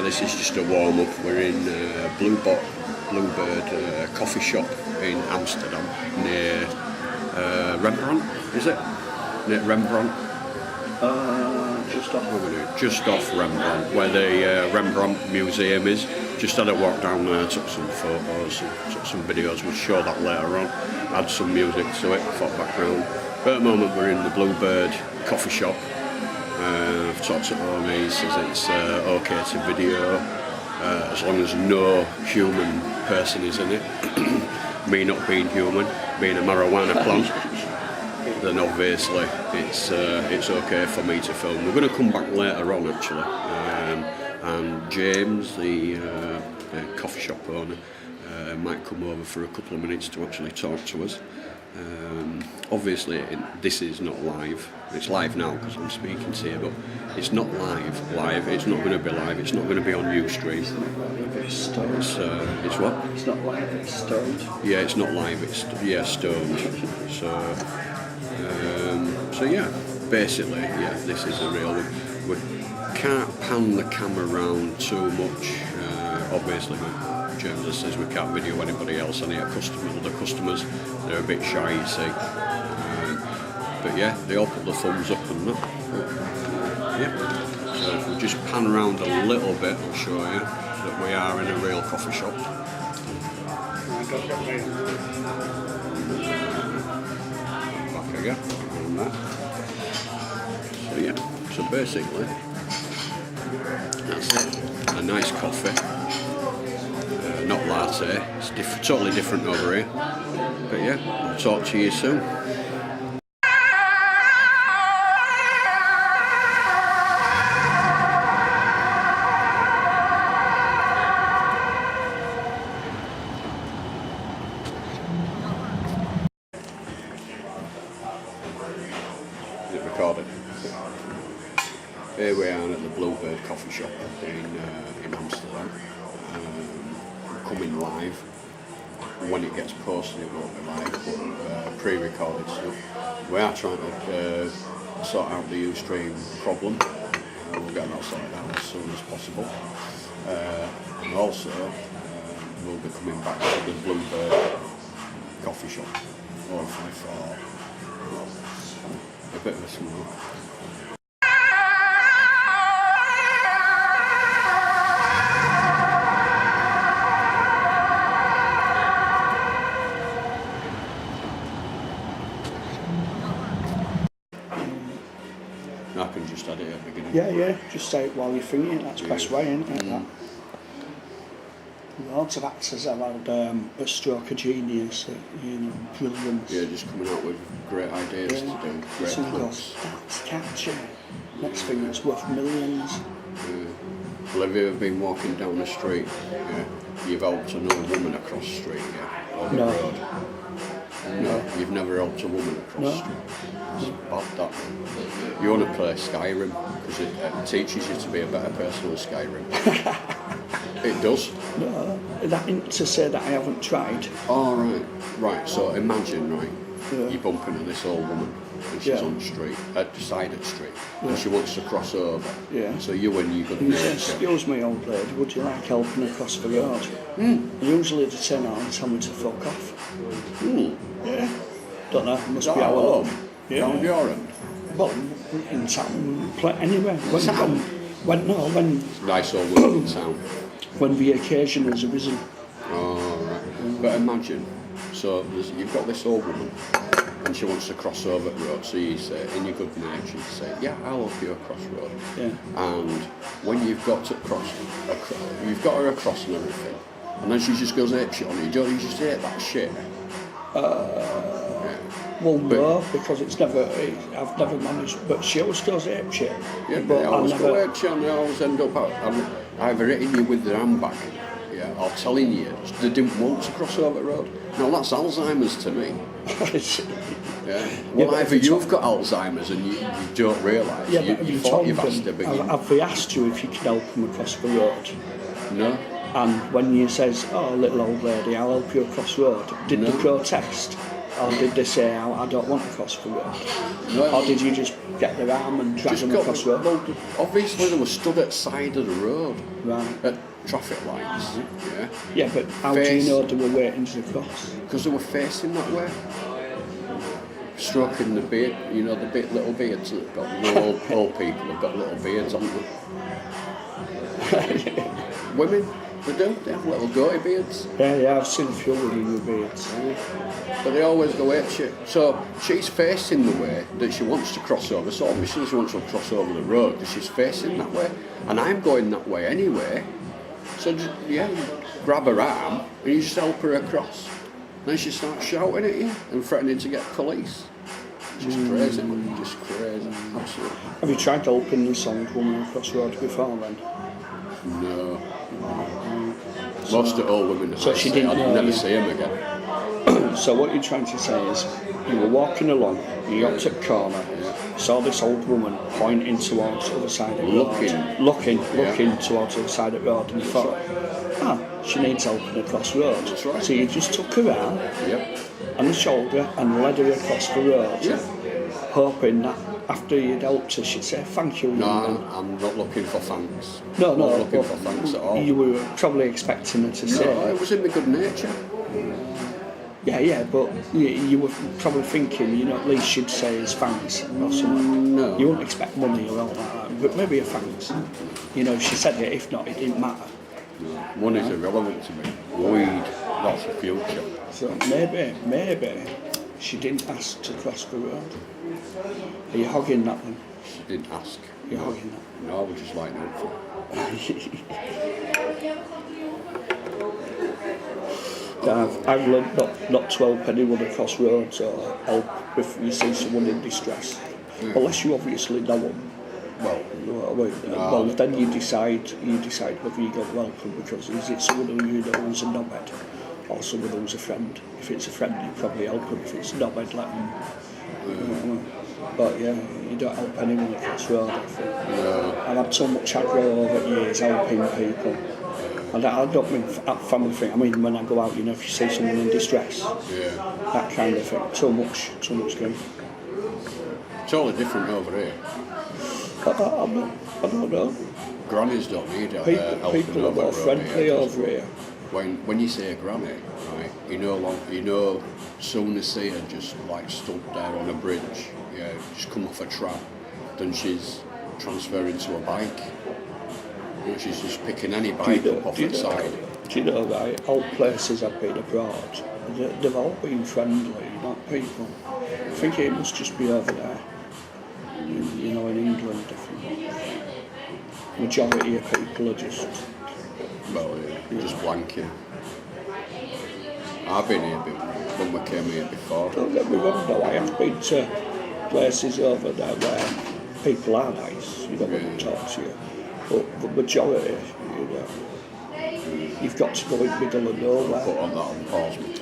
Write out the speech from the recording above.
This is just a warm-up. We're in Bluebird coffee shop in Amsterdam near Rembrandt, is it? Near Rembrandt? Just off Rembrandt, where the Rembrandt Museum is. Just had a walk down there, took some photos, took some videos. We'll show that later on. Add some music to it for background. But at the moment we're in the Bluebird coffee shop. I've talked to Omi, he says it's okay to video as long as no human person is in it. Me not being human, being a marijuana plant, then obviously it's okay for me to film. We're going to come back later on actually, and James, the coffee shop owner, might come over for a couple of minutes to actually talk to us. Obviously this is not live. It's live now because I'm speaking to you, but it's not live. It's not going to be live. It's not going to be on Ustream. It's what? It's not live, it's stoned. Yeah, it's not live, it's stoned. So yeah, basically, yeah, this is a real one. We can't pan the camera around too much, obviously. James says we can't video anybody else, any other customers, they're a bit shy, you see. But yeah, they all put the thumbs up and that. Yeah. So if we just pan around a little bit, I'll show you that we are in a real coffee shop. Back again, on that. So yeah, so basically, that's it. A nice coffee. Not latte, it's totally different over here. But yeah, I'll talk to you soon. Is it recorded? Here we are at the Bluebird coffee shop in Amsterdam. Coming live. When it gets posted it won't be live, but pre-recorded stuff. We are trying to sort out the Ustream problem. We'll get that sorted out as soon as possible. And also we'll be coming back to the Bluebird coffee shop or if I thought, well, a bit of a smoke. I can just add it at the beginning. Yeah, just say it while you're thinking it, that's the best way, isn't it? That. Lots of actors have had a stroke of genius, brilliance. Yeah, just coming out with great ideas to do, great plans. That's catchy. Next thing that's worth millions. Well, have you ever been walking down the street? Yeah, you've helped an old woman across the street, or the road? No, you've never helped a woman across the street. It's bad, that. You want to play Skyrim, because it teaches you to be a better person on Skyrim. It does. No, that isn't to say that I haven't tried. Oh, right. So imagine, you bump into this old woman, and she's on the street, at the side of the street, and she wants to cross over. Yeah. So you and you could. Excuse me, old lady, would you like helping across the road? Usually they turn out and tell me to fuck off. Yeah. Don't know. Must be our home. Yeah. Round your end. Well, in town, anywhere. When nice old woman in town. When the occasion has arisen. Oh, right. But imagine, so you've got this old woman, and she wants to cross over the road, so you say, in your good nature, you say, yeah, I'll help you across the road. Yeah. And when you've got to you've got her across and everything, and then she just goes apeshit on you, don't you just hate that shit? Well, no, because I've never managed, but she always goes apeshit. Yeah, but I always go apeshit and I always end up either hitting you with the handbag, or telling you they didn't want to cross over the road. Now that's Alzheimer's to me. Well, either you've got Alzheimer's and you don't realise, you thought you've asked her, but have they asked you if you can help them across the road? No. And when you says, oh, little old lady, I'll help you across the road, did they protest? Or did they say, I don't want to cross the road? No. Or did you just get their arm and drag them across the road? Well, obviously they were stood at the side of the road. Right. At traffic lights. Yeah. Yeah, but how do you know they were waiting to cross? Because they were facing that way. Stroking the beard, you know, the little beards that got, old people have got little beards on them. Women, they have little goatee beards. Yeah, I've seen a few women with beards. But they always go at you. So she's facing the way that she wants to cross over. So obviously she wants to cross over the road because she's facing that way. And I'm going that way anyway. So just, you grab her arm and you just help her across. Then she starts shouting at you and threatening to get police. Just crazy, man. Just crazy. Absolutely. Have you tried helping the sound woman across the road before then? No. Most of all women So she didn't I'd know never you. see him again. So what you're trying to say is, you were walking along, you got to the corner, saw this old woman pointing towards the other side of the road. Looking towards the other side of the road, and you thought, she needs helping across the road. That's right. So you just took her arm on the shoulder and led her across the road, hoping that after you'd helped her, she'd say, thank you. No, I'm not looking for thanks. No, not looking for thanks at all. You were probably expecting her to say. No, it was in my good nature. Yeah, but you were probably thinking, at least she'd say his thanks or something. No. You wouldn't expect money or all that, but maybe a thanks. If she said it, if not, it didn't matter. Money's irrelevant to me. Weed, that's the future. So maybe she didn't ask to cross the road. Are you hogging that then? She didn't ask. You're hogging that? No, I was just lighting up for I've learned not to help anyone across roads or help if you see someone in distress. Unless you obviously know them. Well, then you decide whether you're going to help them, because is it someone who you know who's a knobhead or someone who's a friend? If it's a friend, you probably help them. If it's a knobhead, let them. But yeah, you don't help anyone across the road, I think. No. I've had so much aggro over years helping people. And I don't mean that family thing. I mean when I go out, if you see someone in distress, that kind of thing. So much going. Totally different over here. I don't know. Grannies don't need help. People are more friendly over here. When you say a granny, right, you know, soon as see her just like stood there on a bridge, just come off a trap, then she's transferring to a bike. She's just picking any bike up off the side. Do you know, right, all places I've been abroad, they've all been friendly, not people. I think it must just be over there. In England, definitely. Majority of people are just... just blanking. I've been here when we came here before. Don't get me wrong though, I have been to places over there where people are nice, when they talk to you. But the majority, you've got to go in the middle of nowhere. Put on that on pause.